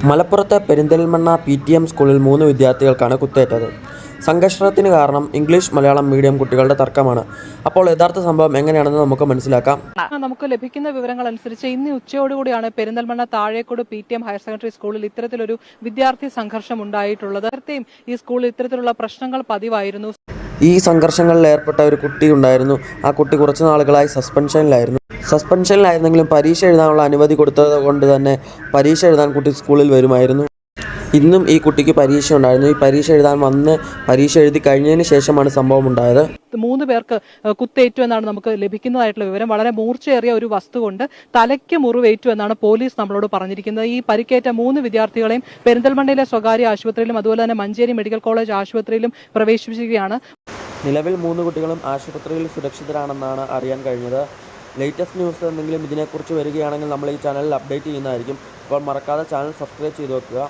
മലപ്പുറത്തെ പെരിന്തൽമണ്ണ PTM സ്കൂളിൽ 3 വിദ്യാർത്ഥികൾക്കാണ് കുത്തേറ്റത്. സംഘർഷത്തിന് കാരണം ഇംഗ്ലീഷ് മലയാളം മീഡിയം കുട്ടികളുടെ തർക്കമാണ്. അപ്പോൾ യഥാർത്ഥ സംഭവം എങ്ങനെയാണെന്ന് നമുക്ക് മനസ്സിലാക്കാം. നമുക്ക് ലഭിക്കുന്ന വിവരങ്ങൾ അനുസരിച്ച് ഇന്ന് ഉച്ചയോടുകൂടിയാണ് Perinthalmanna Thazhekode PTM higher secondary സ്കൂളിൽ ഇത്തരത്തിലൊരു വിദ്യാർത്ഥി സംഘർഷം ഉണ്ടായിട്ടുള്ളത്. നേരത്തെയും ഈ സ്കൂളിൽ ഇത്തരത്തിലുള്ള പ്രശ്നങ്ങൾ പതിവായിരുന്നു. ഈ സംഘർഷങ്ങളിൽ ഏർപ്പെട്ട ഒരു കുട്ടി ഉണ്ടായിരുന്നു. ആ കുട്ടി കുറച്ചു നാളുകളായി സസ്പെൻഷനിലായിരുന്നെങ്കിലും പരീക്ഷ എഴുതാനുള്ള അനുമതി കൊടുത്തത് കൊണ്ട് തന്നെ പരീക്ഷ എഴുതാൻ കുട്ടി സ്കൂളിൽ വരുമായിരുന്നു. ഇന്നും ഈ കുട്ടിക്ക് പരീക്ഷ ഉണ്ടായിരുന്നു. ഈ പരീക്ഷ എഴുതാൻ വന്ന് പരീക്ഷ എഴുതി കഴിഞ്ഞതിന് ശേഷമാണ് സംഭവം ഉണ്ടായത്. 3 പേർക്ക് കുത്തേറ്റു എന്നാണ് നമുക്ക് ലഭിക്കുന്നതായിട്ടുള്ള വിവരം. വളരെ മൂർച്ചയേറിയ ഒരു വസ്തു കൊണ്ട് തലയ്ക്ക് മുറിവേറ്റു എന്നാണ് പോലീസ് നമ്മളോട് പറഞ്ഞിരിക്കുന്നത്. ഈ പരിക്കേറ്റ 3 വിദ്യാർത്ഥികളെയും പെരിന്തൽമണ്ണയിലെ സ്വകാര്യ ആശുപത്രിയിലും അതുപോലെ തന്നെ മഞ്ചേരി മെഡിക്കൽ കോളേജ് ആശുപത്രിയിലും പ്രവേശിപ്പിക്കുകയാണ്. നിലവിൽ 3 കുട്ടികളും ആശുപത്രിയിൽ സുരക്ഷിതരാണെന്നാണ് അറിയാൻ കഴിഞ്ഞത്. ലേറ്റസ്റ്റ് ന്യൂസ് എന്തെങ്കിലും ഇതിനെക്കുറിച്ച് വരികയാണെങ്കിൽ നമ്മൾ ഈ ചാനലിൽ അപ്ഡേറ്റ് ചെയ്യുന്നതായിരിക്കും. അപ്പോൾ മറക്കാതെ ചാനൽ സബ്സ്ക്രൈബ് ചെയ്ത് വെക്കുക.